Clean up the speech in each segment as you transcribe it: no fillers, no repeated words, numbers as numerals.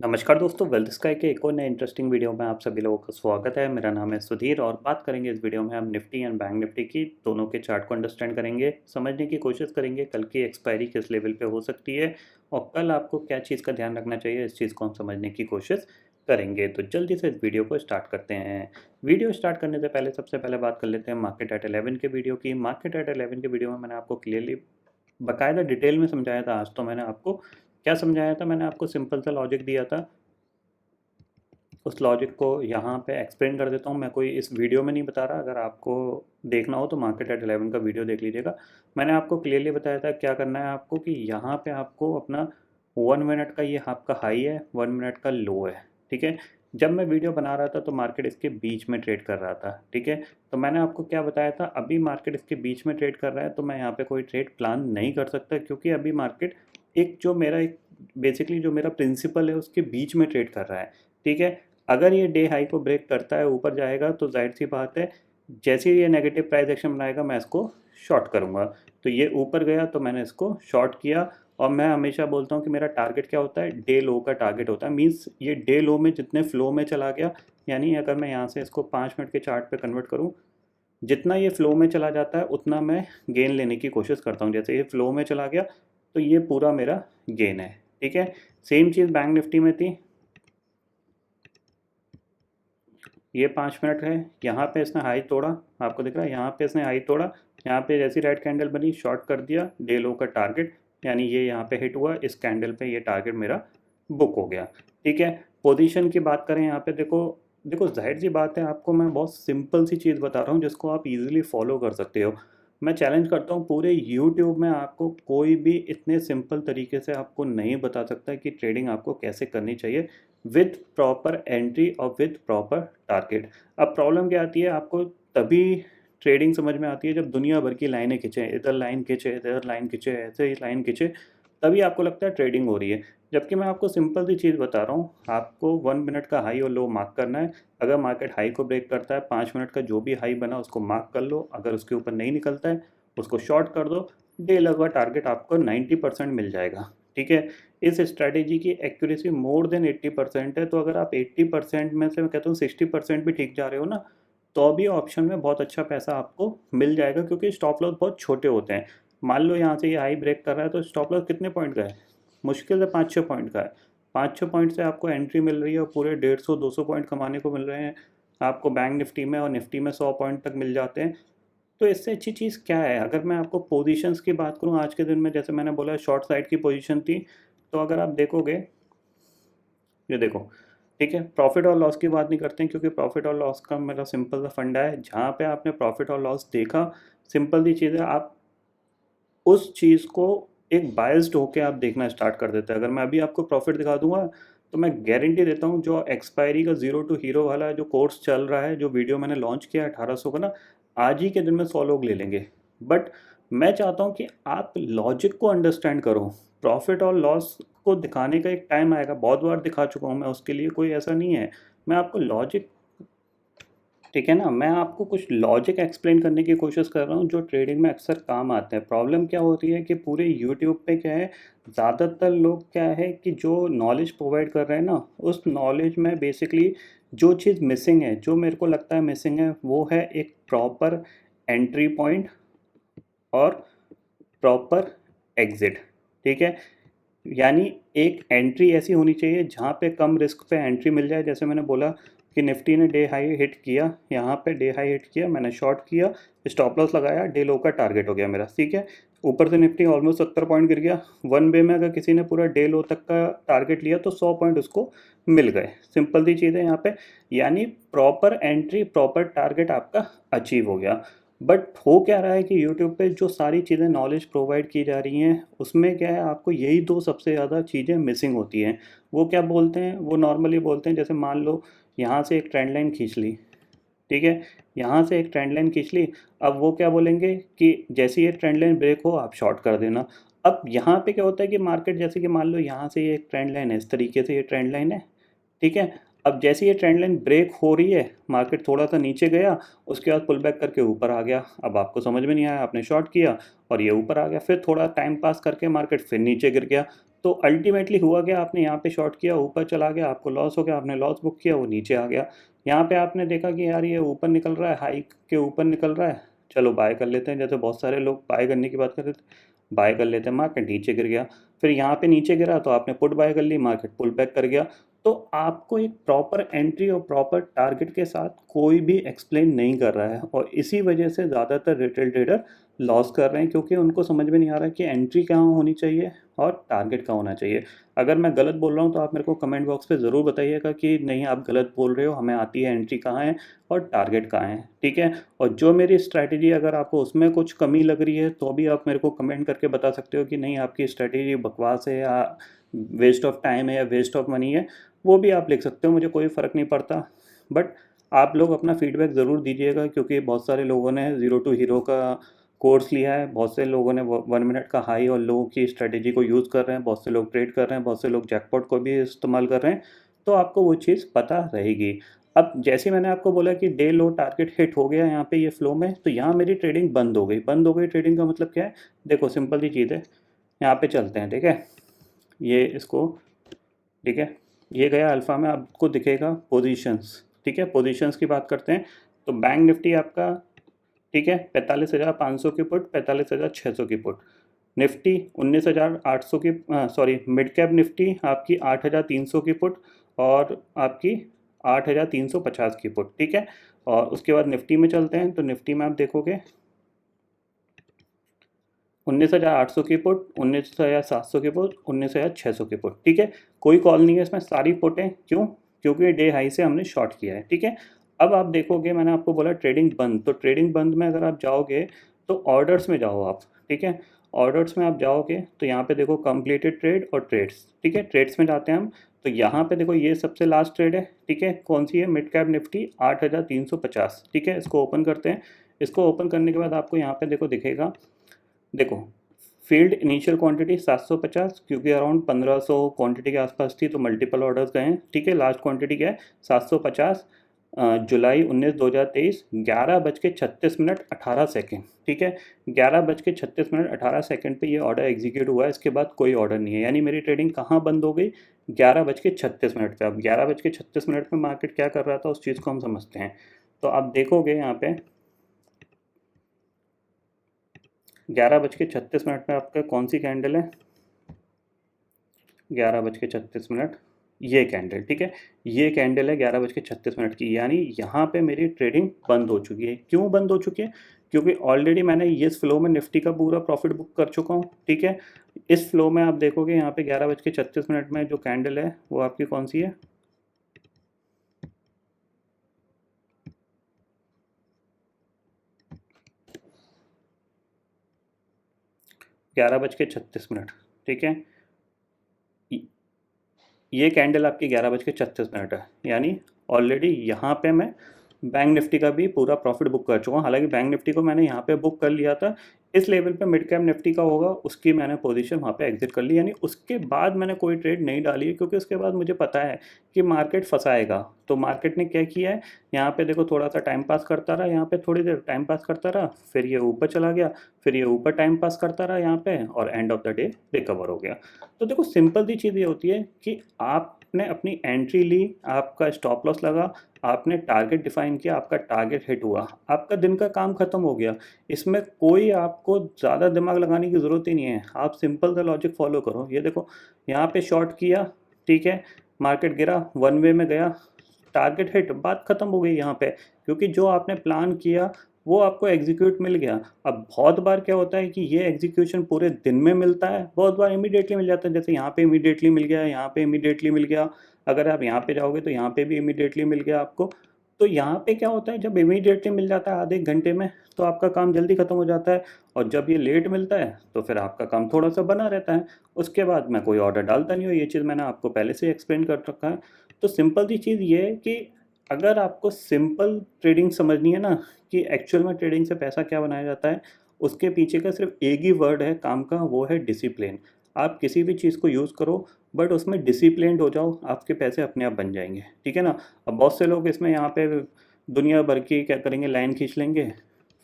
नमस्कार दोस्तों, wealth sky के एक और नए इंटरेस्टिंग वीडियो में आप सभी लोगों का स्वागत है। मेरा नाम है सुधीर और बात करेंगे इस वीडियो में हम निफ्टी एंड बैंक निफ्टी की दोनों के चार्ट को अंडरस्टैंड करेंगे, समझने की कोशिश करेंगे कल की एक्सपायरी किस लेवल पे हो सकती है और कल आपको क्या चीज़ का ध्यान रखना चाहिए, इस चीज़ को हम समझने की कोशिश करेंगे। तो जल्दी से इस वीडियो को स्टार्ट करते हैं। वीडियो स्टार्ट करने से पहले सबसे पहले बात कर लेते हैं मार्केट एट 11 के वीडियो की। मार्केट एट 11 के वीडियो में मैंने आपको क्लियरली बाकायदा डिटेल में समझाया था। आज तो मैंने आपको क्या समझाया था, मैंने आपको सिंपल सा लॉजिक दिया था। उस लॉजिक को यहाँ पे एक्सप्लेन कर देता हूँ। मैं कोई इस वीडियो में नहीं बता रहा, अगर आपको देखना हो तो मार्केट एट 11 का वीडियो देख लीजिएगा। मैंने आपको क्लियरली बताया था क्या करना है आपको, कि यहाँ पे आपको अपना 1 मिनट का ये आपका हाई है, 1 मिनट का लो है, ठीक है। जब मैं वीडियो बना रहा था तो मार्केट इसके बीच में ट्रेड कर रहा था, ठीक है। तो मैंने आपको क्या बताया था, अभी मार्केट इसके बीच में ट्रेड कर रहा है तो मैं यहाँ पे कोई ट्रेड प्लान नहीं कर सकता, क्योंकि अभी मार्केट एक बेसिकली जो मेरा प्रिंसिपल है उसके बीच में ट्रेड कर रहा है, ठीक है। अगर ये डे हाई को ब्रेक करता है, ऊपर जाएगा, तो जाहिर सी बात है जैसे ही ये नेगेटिव प्राइस एक्शन बनाएगा मैं इसको शॉर्ट करूँगा। तो ये ऊपर गया तो मैंने इसको शॉर्ट किया। और मैं हमेशा बोलता हूँ कि मेरा टारगेट क्या होता है, डे लो का टारगेट होता है। मीन्स ये डे लो में जितने फ्लो में चला गया, यानी अगर मैं यहाँ से इसको 5 मिनट के चार्ट पे कन्वर्ट करूँ, जितना ये फ्लो में चला जाता है उतना मैं गेन लेने की कोशिश करता हूँ। जैसे ये फ्लो में चला गया तो ये पूरा मेरा गेन है, ठीक है। सेम चीज़ बैंक निफ्टी में थी। ये 5 मिनट है, यहाँ पे इसने हाई तोड़ा, आपको दिख रहा है, यहाँ पे इसने हाई तोड़ा, यहाँ पे जैसी रेड कैंडल बनी शॉर्ट कर दिया डे लो का टारगेट, यानी ये यहाँ पे हिट हुआ, इस कैंडल पे ये टारगेट मेरा बुक हो गया, ठीक है। पोजीशन की बात करें यहाँ पे, देखो देखो जाहिर सी बात है, आपको मैं बहुत सिंपल सी चीज़ बता रहा हूँ जिसको आप इजीली फॉलो कर सकते हो। मैं चैलेंज करता हूँ पूरे यूट्यूब में आपको कोई भी इतने सिंपल तरीके से आपको नहीं बता सकता कि ट्रेडिंग आपको कैसे करनी चाहिए विथ प्रॉपर एंट्री और विथ प्रॉपर टारगेट। अब प्रॉब्लम क्या आती है, आपको तभी ट्रेडिंग समझ में आती है जब दुनिया भर की लाइनें खिंचे, इधर लाइन खिंचे, इधर लाइन खिंचे, ऐसे ही लाइन खिंचे, तभी आपको लगता है ट्रेडिंग हो रही है। जबकि मैं आपको सिंपल सी चीज़ बता रहा हूँ, आपको 1 मिनट का हाई और लो मार्क करना है। अगर मार्केट हाई को ब्रेक करता है, 5 मिनट का जो भी हाई बना उसको मार्क कर लो, अगर उसके ऊपर नहीं निकलता है उसको शॉर्ट कर दो, डे लगा टारगेट आपको 90% मिल जाएगा, ठीक है। इस स्ट्रैटेजी की एक्यूरेसी मोर देन 80% है। तो अगर आप 80% में से, मैं कहता हूँ 60% भी ठीक जा रहे हो ना, तो भी ऑप्शन में बहुत अच्छा पैसा आपको मिल जाएगा, क्योंकि स्टॉप लॉस बहुत छोटे होते हैं। मान लो यहाँ से ये हाई ब्रेक कर रहा है तो स्टॉप लॉस कितने पॉइंट का है, मुश्किल से 5-6 पॉइंट का है। 5-6 पॉइंट से आपको एंट्री मिल रही है और पूरे 150-200 पॉइंट कमाने को मिल रहे हैं आपको बैंक निफ्टी में, और निफ्टी में 100 पॉइंट तक मिल जाते हैं। तो इससे अच्छी चीज़ क्या है। अगर मैं आपको पोजीशंस की बात करूँ, आज के दिन में जैसे मैंने बोला शॉर्ट साइड की पोजीशन थी, तो अगर आप देखोगे, ये देखो, ठीक है। प्रॉफिट और लॉस की बात नहीं करते हैं, क्योंकि प्रॉफिट और लॉस का मेरा सिंपल सा फंडा है, जहाँ पे आपने प्रॉफिट और लॉस देखा, सिंपल सी चीज़ है, आप उस चीज़ को एक बायस्ड होके आप देखना स्टार्ट कर देते हैं। अगर मैं अभी आपको प्रॉफिट दिखा दूंगा तो मैं गारंटी देता हूँ, जो एक्सपायरी का ज़ीरो टू हीरो वाला जो कोर्स चल रहा है, जो वीडियो मैंने लॉन्च किया है 1800 का ना, आज ही के दिन में 100 लोग ले लेंगे। बट मैं चाहता हूँ कि आप लॉजिक को अंडरस्टैंड करो। प्रॉफिट और लॉस को दिखाने का एक टाइम आएगा, बहुत बार दिखा चुका हूँ मैं, उसके लिए कोई ऐसा नहीं है। मैं आपको लॉजिक, ठीक है ना, मैं आपको कुछ लॉजिक एक्सप्लेन करने की कोशिश कर रहा हूँ जो ट्रेडिंग में अक्सर काम आते हैं। प्रॉब्लम क्या होती है कि पूरे यूट्यूब पे क्या है, ज़्यादातर लोग क्या है कि जो नॉलेज प्रोवाइड कर रहे हैं ना, उस नॉलेज में बेसिकली जो चीज़ मिसिंग है, जो मेरे को लगता है मिसिंग है, वो है एक प्रॉपर एंट्री पॉइंट और प्रॉपर एग्ज़िट, ठीक है। यानी एक एंट्री ऐसी होनी चाहिए जहाँ पे कम रिस्क पे एंट्री मिल जाए। जैसे मैंने बोला कि निफ्टी ने डे हाई हिट किया, यहाँ पे डे हाई हिट किया, मैंने शॉर्ट किया, स्टॉप लॉस लगाया, डे लो का टारगेट हो गया मेरा, ठीक है। ऊपर से निफ्टी ऑलमोस्ट 70 पॉइंट गिर गया। वन वे में अगर किसी ने पूरा डे लो तक का टारगेट लिया तो 100 पॉइंट उसको मिल गए। सिंपल सी चीज़ है यहाँ पे, यानी प्रॉपर एंट्री प्रॉपर टारगेट आपका अचीव हो गया। बट हो क्या रहा है कि यूट्यूब पे जो सारी चीज़ें नॉलेज प्रोवाइड की जा रही हैं, उसमें क्या है, आपको यही दो सबसे ज़्यादा चीज़ें मिसिंग होती हैं। वो क्या बोलते हैं, वो नॉर्मली बोलते हैं, जैसे मान लो यहाँ से एक ट्रेंड लाइन खींच ली, ठीक है, यहाँ से एक ट्रेंड लाइन खींच ली। अब वो क्या बोलेंगे कि जैसे ये ट्रेंड लाइन ब्रेक हो आप शॉर्ट कर देना। अब यहाँ पे क्या होता है कि मार्केट, जैसे कि मान लो यहाँ से ये एक ट्रेंड लाइन है, इस तरीके से ये ट्रेंड लाइन है, ठीक है। अब जैसे ये ट्रेंड लाइन ब्रेक हो रही है, मार्केट थोड़ा सा नीचे गया, उसके बाद पुल बैक करके ऊपर आ गया। अब आपको समझ में नहीं आया, आपने शॉर्ट किया और ये ऊपर आ गया, फिर थोड़ा टाइम पास करके मार्केट फिर नीचे गिर गया। तो अल्टीमेटली हुआ क्या, आपने यहाँ पे शॉर्ट किया, ऊपर चला गया, आपको लॉस हो गया, आपने लॉस बुक किया, वो नीचे आ गया। यहाँ पे आपने देखा कि यार ये ऊपर निकल रहा है, हाई के ऊपर निकल रहा है, चलो बाय कर लेते हैं, जैसे बहुत सारे लोग बाय करने की बात कर रहे थे, बाय कर लेते हैं, मार्केट नीचे गिर गया। फिर यहाँ पे नीचे गिरा तो आपने पुट बाय कर ली, मार्केट पुल बैक कर गया। तो आपको एक प्रॉपर एंट्री और प्रॉपर टारगेट के साथ कोई भी एक्सप्लेन नहीं कर रहा है, और इसी वजह से ज़्यादातर रिटेल ट्रेडर लॉस कर रहे हैं, क्योंकि उनको समझ में नहीं आ रहा कि एंट्री कहाँ होनी चाहिए और टारगेट कहाँ होना चाहिए। अगर मैं गलत बोल रहा हूँ तो आप मेरे को कमेंट बॉक्स पे ज़रूर बताइएगा कि नहीं आप गलत बोल रहे हो, हमें आती है एंट्री कहाँ है और टारगेट कहाँ है, ठीक है। और जो मेरी स्ट्रैटेजी, अगर आपको उसमें कुछ कमी लग रही है तो भी आप मेरे को कमेंट करके बता सकते हो कि नहीं आपकी स्ट्रैटेजी बकवास है, या वेस्ट ऑफ टाइम है, या वेस्ट ऑफ मनी है, वो भी आप लिख सकते हो, मुझे कोई फ़र्क नहीं पड़ता। बट आप लोग अपना फीडबैक ज़रूर दीजिएगा, क्योंकि बहुत सारे लोगों ने ज़ीरो टू हीरो का कोर्स लिया है, बहुत से लोगों ने 1 मिनट का हाई और लो की स्ट्रेटेजी को यूज़ कर रहे हैं, बहुत से लोग ट्रेड कर रहे हैं, बहुत से लोग जैकपॉट को भी इस्तेमाल कर रहे हैं, तो आपको वो चीज़ पता रहेगी। अब जैसे मैंने आपको बोला कि डे लो टारगेट हिट हो गया यहाँ पे ये फ्लो में, तो यहाँ मेरी ट्रेडिंग बंद हो गई। बंद हो गई ट्रेडिंग का मतलब क्या है, देखो सिंपल सी चीज़ है, यहाँ पे चलते हैं, ठीक है, ये इसको, ठीक है, ये गया अल्फ़ा में, आपको दिखेगा पोजीशंस, ठीक है, पोजीशंस की बात करते हैं। तो बैंक निफ्टी आपका, ठीक है, 45,500 की पुट, 45,600 की पुट। निफ्टी 19,800 की, सॉरी, मिड कैप निफ्टी आपकी 8,300 की पुट, और आपकी 8,350 की पुट, ठीक है। और उसके बाद निफ्टी में चलते हैं, तो निफ्टी में आप देखोगे 19,800 की पुट, 19,700 की पुट, 19,600 की पुट, ठीक है। कोई कॉल नहीं है इसमें, सारी पुटें, क्यों, क्योंकि डे हाई से हमने शॉर्ट किया है, ठीक है। अब आप देखोगे, मैंने आपको बोला ट्रेडिंग बंद, तो ट्रेडिंग बंद में अगर आप जाओगे तो ऑर्डर्स में जाओ आप, ठीक है। ऑर्डर्स में आप जाओगे तो यहाँ पे देखो कंप्लीटेड ट्रेड और ट्रेड्स, ठीक है, ट्रेड्स में जाते हैं हम। तो यहाँ पे देखो ये सबसे लास्ट ट्रेड है, ठीक है, कौन सी है, मिड कैप निफ्टी 8,350, ठीक है। इसको ओपन करते हैं। इसको ओपन करने के बाद आपको यहाँ पे देखो दिखेगा, देखो फील्ड इनिशियल क्वांटिटी 750, क्योंकि अराउंड 1500 क्वांटिटी के आसपास थी, तो मल्टीपल ऑर्डर्स गए हैं, ठीक है। लास्ट क्वांटिटी क्या है, 750, जुलाई 19 2023, 11:36 ठीक है, 11:36 पे ये ऑर्डर एग्जीक्यूट हुआ है। इसके बाद कोई ऑर्डर नहीं है, यानी मेरी ट्रेडिंग कहाँ बंद हो गई, 11:36 पे। अब 11:36 पे मार्केट क्या कर रहा था, उस चीज़ को हम समझते हैं। तो आप देखोगे यहाँ पे 11:36 पे आपका कौन सी कैंडल है, 11:36, ये कैंडल, ठीक है, ये कैंडल है 11:36 की, यानी यहाँ पे मेरी ट्रेडिंग बंद हो चुकी है। क्यों बंद हो चुकी है, क्योंकि ऑलरेडी मैंने इस फ्लो में निफ्टी का पूरा प्रॉफिट बुक कर चुका हूँ, ठीक है। इस फ्लो में आप देखोगे यहाँ पे 11:36 में जो कैंडल है वो आपकी कौन सी है, 11:36, ठीक है। ये कैंडल आपकी 11:36 है, यानी ऑलरेडी यहाँ पे मैं बैंक निफ्टी का भी पूरा प्रॉफिट बुक कर चुका हूँ। हालांकि बैंक निफ्टी को मैंने यहाँ पे बुक कर लिया था, इस लेवल पे मिड कैप निफ्टी का होगा उसकी मैंने पोजीशन वहाँ पे एग्जिट कर ली, यानी उसके बाद मैंने कोई ट्रेड नहीं डाली है, क्योंकि उसके बाद मुझे पता है कि मार्केट फंसाएगा। तो मार्केट ने क्या किया है, यहाँ पे देखो थोड़ा सा टाइम पास करता रहा, यहाँ पे थोड़ी देर टाइम पास करता रहा, फिर ये ऊपर चला गया, फिर ये ऊपर टाइम पास करता रहा यहाँ पे, और end of the day recover हो गया। तो देखो सिंपल सी चीज़ ये होती है कि आपने अपनी एंट्री ली, आपका स्टॉप लॉस लगा, आपने टारगेट डिफाइन किया, आपका टारगेट हिट हुआ, आपका दिन का काम खत्म हो गया। इसमें कोई आपको ज़्यादा दिमाग लगाने की ज़रूरत ही नहीं है, आप सिंपल सा लॉजिक फॉलो करो। ये देखो यहाँ पे शॉर्ट किया, ठीक है, मार्केट गिरा, वन वे में गया, टारगेट हिट, बात खत्म हो गई यहाँ पे, क्योंकि जो आपने प्लान किया वो आपको एग्जीक्यूट मिल गया। अब बहुत बार क्या होता है कि ये एग्जीक्यूशन पूरे दिन में मिलता है, बहुत बार इमीडिएटली मिल जाता है, जैसे यहाँ पे इमीडिएटली मिल गया, यहाँ पे इमीडिएटली मिल गया, अगर आप यहाँ पे जाओगे तो यहाँ पे भी इमीडिएटली मिल गया आपको। तो यहाँ पे क्या होता है, जब इमीडिएटली मिल जाता है आधे घंटे में तो आपका काम जल्दी ख़त्म हो जाता है, और जब ये लेट मिलता है तो फिर आपका काम थोड़ा सा बना रहता है। उसके बाद मैं कोई ऑर्डर डालता नहीं हूँ, ये चीज़ मैंने आपको पहले से एक्सप्लेन कर रखा है। तो सिंपल सी चीज़ ये है कि अगर आपको सिंपल ट्रेडिंग समझनी है ना, कि एक्चुअल में ट्रेडिंग से पैसा क्या बनाया जाता है, उसके पीछे का सिर्फ एक ही वर्ड है काम का, वो है डिसिप्लिन। आप किसी भी चीज़ को यूज़ करो बट उसमें डिसिप्लिन्ड हो जाओ, आपके पैसे अपने आप बन जाएंगे, ठीक है ना। अब बहुत से लोग इसमें यहाँ पे दुनिया भर की क्या करेंगे, लाइन खींच लेंगे,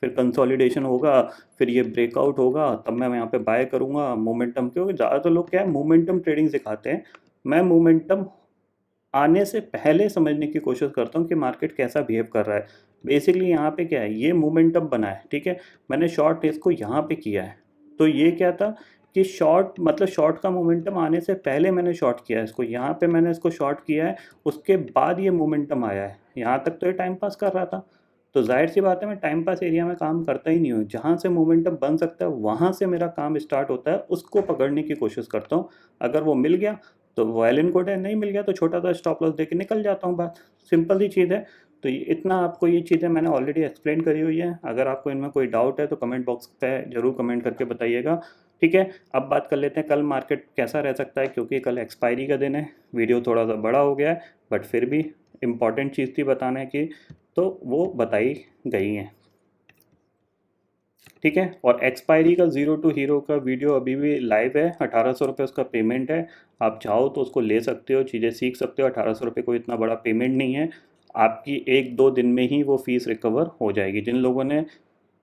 फिर कंसोलिडेशन होगा, फिर ये ब्रेकआउट होगा, तब मैं यहाँ पे बाय करूँगा मोमेंटम, क्योंकि ज़्यादातर लोग क्या है मोमेंटम ट्रेडिंग सिखाते हैं। मैं मोमेंटम आने से पहले समझने की कोशिश करता हूँ कि मार्केट कैसा बिहेव कर रहा है। बेसिकली यहाँ पे क्या है, ये मोमेंटम बना है, ठीक है, मैंने शॉर्ट इसको यहाँ पे किया है, तो ये क्या था कि शॉर्ट मतलब शॉर्ट का मोमेंटम आने से पहले मैंने शॉर्ट किया है इसको, यहाँ पे मैंने इसको शॉर्ट किया है, उसके बाद ये मोमेंटम आया है। यहाँ तक तो ये टाइम पास कर रहा था, तो जाहिर सी बात है मैं टाइम पास एरिया में काम करता ही नहीं हूँ। जहाँ से मोमेंटम बन सकता है वहाँ से मेरा काम स्टार्ट होता है, उसको पकड़ने की कोशिश करता हूँ। अगर वो मिल गया तो वायल इन गुड है, नहीं मिल गया तो छोटा सा स्टॉप लॉस देके निकल जाता हूँ। बात सिंपल सी चीज़ है। तो इतना आपको ये चीज़ें मैंने ऑलरेडी एक्सप्लेन करी हुई है। अगर आपको इनमें कोई डाउट है तो कमेंट बॉक्स पे ज़रूर कमेंट करके बताइएगा, ठीक है। अब बात कर लेते हैं कल मार्केट कैसा रह सकता है, क्योंकि कल एक्सपायरी का दिन है। वीडियो थोड़ा सा बड़ा हो गया है, बट फिर भी इम्पॉर्टेंट चीज़ थी बताने की, तो वो बताई गई हैं, ठीक है। और एक्सपायरी का ज़ीरो टू हीरो का वीडियो अभी भी लाइव है, 1800 रुपये उसका पेमेंट है। आप चाहो तो उसको ले सकते हो, चीज़ें सीख सकते हो। 1800 रुपये कोई इतना बड़ा पेमेंट नहीं है, आपकी 1-2 दिन में ही वो फ़ीस रिकवर हो जाएगी। जिन लोगों ने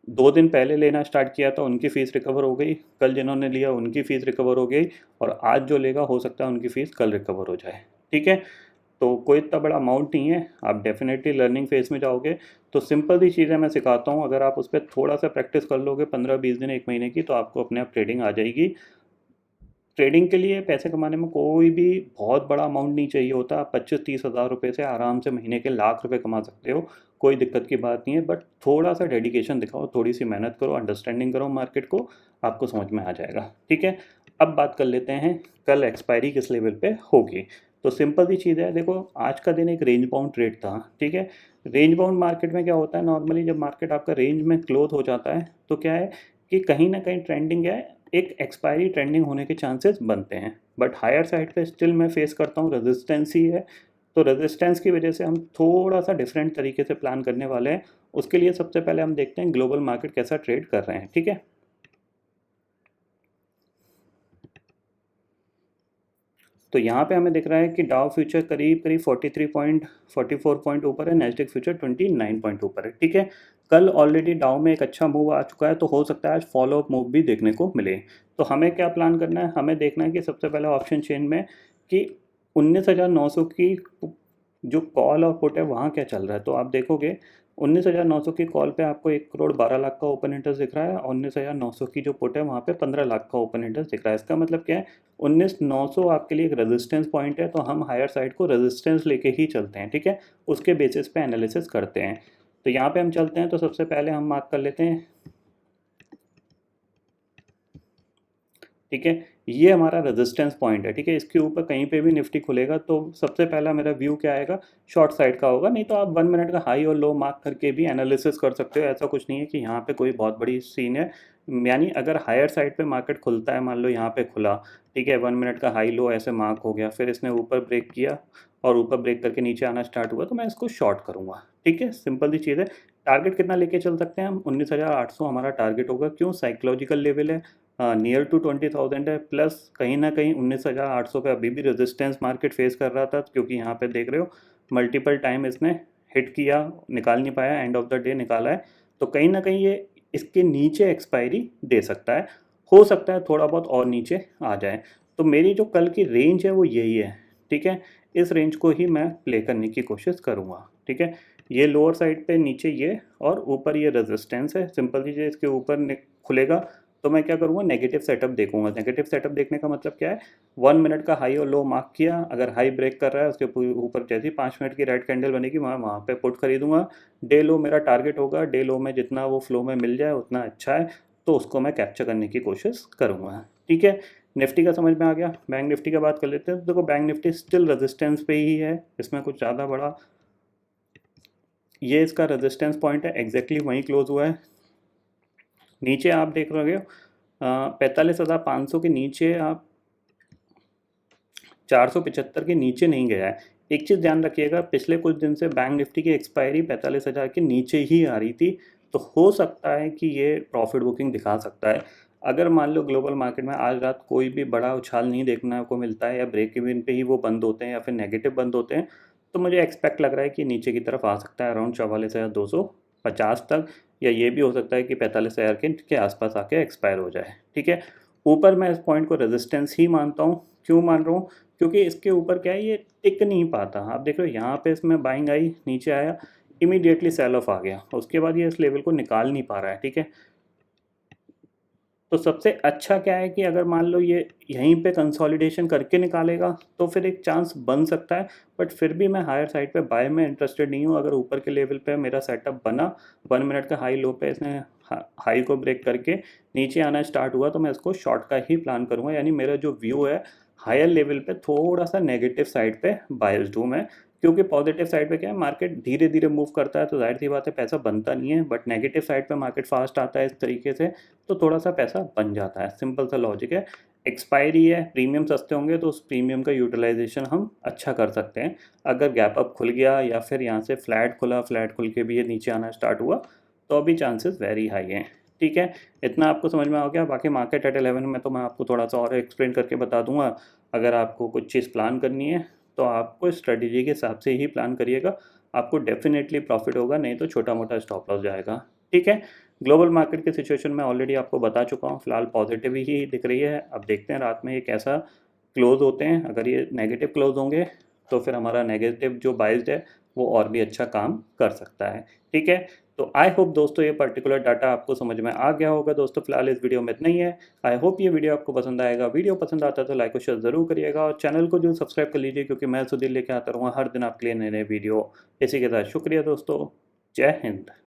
2 दिन पहले लेना स्टार्ट किया था उनकी फ़ीस रिकवर हो गई, कल जिन्होंने लिया उनकी फ़ीस रिकवर हो गई, और आज जो लेगा हो सकता है उनकी फ़ीस कल रिकवर हो जाए, ठीक है। तो कोई इतना बड़ा अमाउंट नहीं है, आप डेफिनेटली लर्निंग फेज़ में जाओगे। तो सिंपल सी चीज़ें मैं सिखाता हूँ, अगर आप उस पर थोड़ा सा प्रैक्टिस कर लोगे 15-20 दिन 1 महीने की, तो आपको अपने आप ट्रेडिंग आ जाएगी। ट्रेडिंग के लिए पैसे कमाने में कोई भी बहुत बड़ा अमाउंट नहीं चाहिए होता। आप 25-30 हज़ार रुपये से आराम से महीने के लाख रुपए कमा सकते हो, कोई दिक्कत की बात नहीं है। बट थोड़ा सा डेडिकेशन दिखाओ, थोड़ी सी मेहनत करो, अंडरस्टैंडिंग करो मार्केट को, आपको समझ में आ जाएगा, ठीक है। अब बात कर लेते हैं कल एक्सपायरी किस लेवल पे होगी। तो सिंपल सी चीज़ है, देखो आज का दिन एक रेंज बाउंड ट्रेड था, ठीक है। रेंज बाउंड मार्केट में क्या होता है, नॉर्मली जब मार्केट आपका रेंज में क्लोज हो जाता है तो क्या है कि कहीं ना कहीं ट्रेंडिंग है, एक एक्सपायरी ट्रेंडिंग होने के चांसेस बनते हैं। बट हायर साइड पे स्टिल मैं फेस करता हूँ रेजिस्टेंस ही है, तो रेजिस्टेंस की वजह से हम थोड़ा सा डिफरेंट तरीके से प्लान करने वाले हैं। उसके लिए सबसे पहले हम देखते हैं ग्लोबल मार्केट कैसा ट्रेड कर रहे हैं, ठीक है। तो यहाँ पे हमें दिख रहा है कि डाउ फ्यूचर करीब करीब 44 पॉइंट ऊपर है, नेस्डेक फ्यूचर 29 पॉइंट ऊपर है, ठीक है। कल ऑलरेडी डाउ में एक अच्छा मूव आ चुका है, तो हो सकता है आज फॉलो अप मूव भी देखने को मिले। तो हमें क्या प्लान करना है, हमें देखना है कि सबसे पहले ऑप्शन चेन में कि 19,900 की जो कॉल और पुट है वहाँ क्या चल रहा है। तो आप देखोगे 19,900 की कॉल पे आपको 1,12,00,000 का ओपन इंटरेस्ट दिख रहा है, और 19,900 की जो पुट है वहाँ पे 15 लाख का ओपन इंटरेस्ट दिख रहा है। इसका मतलब क्या है, 19,900 आपके लिए एक रेजिस्टेंस पॉइंट है, तो हम हायर साइड को रेजिस्टेंस लेके ही चलते हैं, ठीक है। उसके बेसिस पे एनालिसिस करते हैं। तो यहाँ पे हम चलते हैं, तो सबसे पहले हम मार्क कर लेते हैं, ठीक है। ये हमारा रेजिस्टेंस पॉइंट है, ठीक है। इसके ऊपर कहीं पे भी निफ्टी खुलेगा तो सबसे पहला मेरा व्यू क्या आएगा, शॉर्ट साइड का होगा। नहीं तो आप 1 मिनट का हाई और लो मार्क करके भी एनालिसिस कर सकते हो। ऐसा कुछ नहीं है कि यहाँ पे कोई बहुत बड़ी सीन है। यानी अगर हायर साइड पे मार्केट खुलता है, मान लो यहाँ पे खुला, ठीक है, 1 मिनट का हाई लो ऐसे मार्क हो गया, फिर इसने ऊपर ब्रेक किया और ऊपर ब्रेक करके नीचे आना स्टार्ट हुआ, तो मैं इसको शॉर्ट करूँगा, ठीक है। सिंपल सी चीज़ है। टारगेट कितना लेके चल सकते हैं हम, 19,800 हमारा टारगेट होगा। क्यों, साइकोलॉजिकल लेवल है, नियर टू 20,000 है, प्लस कहीं ना कहीं 19,800 पे अभी भी रेजिस्टेंस मार्केट फेस कर रहा था, क्योंकि यहाँ पे देख रहे हो मल्टीपल टाइम इसने हिट किया, निकाल नहीं पाया, एंड ऑफ द डे निकाला है। तो कहीं ना कहीं ये इसके नीचे एक्सपायरी दे सकता है, हो सकता है थोड़ा बहुत और नीचे आ जाए। तो मेरी जो कल की रेंज है वो यही है, ठीक है। इस रेंज को ही मैं प्ले करने की कोशिश करूँगा, ठीक है। ये लोअर साइड पे नीचे ये, और ऊपर ये रेजिस्टेंस है। सिंपल चीज़ है, इसके ऊपर खुलेगा तो मैं क्या करूँगा, नेगेटिव सेटअप देखूंगा। नेगेटिव सेटअप देखने का मतलब क्या है, 1 मिनट का हाई और लो मार्क किया, अगर हाई ब्रेक कर रहा है उसके ऊपर जैसे ही 5 मिनट की रेड कैंडल बनेगी मैं वहाँ पे पुट खरीदूंगा। डे लो मेरा टारगेट होगा, डे लो में जितना वो फ्लो में मिल जाए उतना अच्छा है, तो उसको मैं कैप्चर करने की कोशिश करूँगा, ठीक है। निफ्टी का समझ में आ गया। बैंक निफ्टी की बात कर लेते हैं। तो देखो बैंक निफ्टी स्टिल रेजिस्टेंस पे ही है, इसमें कुछ ज़्यादा बड़ा, ये इसका रेजिस्टेंस पॉइंट है, एग्जैक्टली वहीं क्लोज हुआ है। नीचे आप देख रहे हो 45,500 के नीचे, आप 475 के नीचे नहीं गया है। एक चीज़ ध्यान रखिएगा, पिछले कुछ दिन से बैंक निफ्टी की एक्सपायरी 45,000 के नीचे ही आ रही थी, तो हो सकता है कि ये प्रॉफिट बुकिंग दिखा सकता है। अगर मान लो ग्लोबल मार्केट में आज रात कोई भी बड़ा उछाल नहीं देखने को मिलता है, या ब्रेक इवन पे ही वो बंद होते हैं या फिर नेगेटिव बंद होते हैं, तो मुझे एक्सपेक्ट लग रहा है कि नीचे की तरफ आ सकता है, अराउंड 44,250 तक। या ये भी हो सकता है कि 45,000 के आसपास आके एक्सपायर हो जाए, ठीक है। ऊपर मैं इस पॉइंट को रेजिस्टेंस ही मानता हूँ। क्यों मान रहा हूँ? क्योंकि इसके ऊपर क्या है, ये टिक नहीं पाता। आप देख रहे हो यहाँ पे इसमें बाइंग आई, नीचे आया, इमीडिएटली सेल ऑफ आ गया, उसके बाद ये इस लेवल को निकाल नहीं पा रहा है, ठीक है। तो सबसे अच्छा क्या है कि अगर मान लो ये यहीं पे कंसोलिडेशन करके निकालेगा तो फिर एक चांस बन सकता है, बट फिर भी मैं हायर साइड पे बाय में इंटरेस्टेड नहीं हूँ। अगर ऊपर के लेवल पे मेरा सेटअप बना, 1 मिनट का हाई लो पे इसने हाई को ब्रेक करके नीचे आना स्टार्ट हुआ, तो मैं इसको शॉर्ट का ही प्लान करूँगा। यानी मेरा जो व्यू है हायर लेवल पे थोड़ा सा नेगेटिव साइड पे बायस्ड हूँ मैं, क्योंकि पॉजिटिव साइड पे क्या है, मार्केट धीरे धीरे मूव करता है तो जाहिर सी बात है पैसा बनता नहीं है, बट नेगेटिव साइड पे मार्केट फास्ट आता है इस तरीके से, तो थोड़ा सा पैसा बन जाता है। सिंपल सा लॉजिक है। एक्सपायरी है, प्रीमियम सस्ते होंगे तो उस प्रीमियम का यूटिलाइजेशन हम अच्छा कर सकते हैं। अगर गैप अप खुल गया या फिर यहाँ से फ्लैट खुला, फ्लैट खुल के भी ये नीचे आना स्टार्ट हुआ, तो अभी चांसेस वेरी हाई हैं, ठीक है। इतना आपको समझ में आ गया। बाकी मार्केट एट 11 में तो मैं आपको थोड़ा सा और एक्सप्लेन करके बता दूंगा। अगर आपको कुछ चीज़ प्लान करनी है तो आपको स्ट्रेटजी के हिसाब से ही प्लान करिएगा, आपको डेफिनेटली प्रॉफिट होगा, नहीं तो छोटा मोटा स्टॉप लॉस जाएगा, ठीक है। ग्लोबल मार्केट की सिचुएशन मैं ऑलरेडी आपको बता चुका हूँ, फिलहाल पॉजिटिव ही दिख रही है। अब देखते हैं रात में ये कैसा क्लोज होते हैं। अगर ये नेगेटिव क्लोज होंगे तो फिर हमारा नेगेटिव जो बाइस्ड है वो और भी अच्छा काम कर सकता है, ठीक है। तो आई होप दोस्तों ये पर्टिकुलर डाटा आपको समझ में आ गया होगा। दोस्तों फिलहाल इस वीडियो में इतना ही है। आई होप ये वीडियो आपको पसंद आएगा। वीडियो पसंद आता है तो लाइक और शेयर जरूर करिएगा, और चैनल को जो सब्सक्राइब कर लीजिए, क्योंकि मैं सुधीर लेके आता रहूँगा हर दिन आपके लिए नए नए वीडियो। इसी के साथ शुक्रिया दोस्तों, जय हिंद।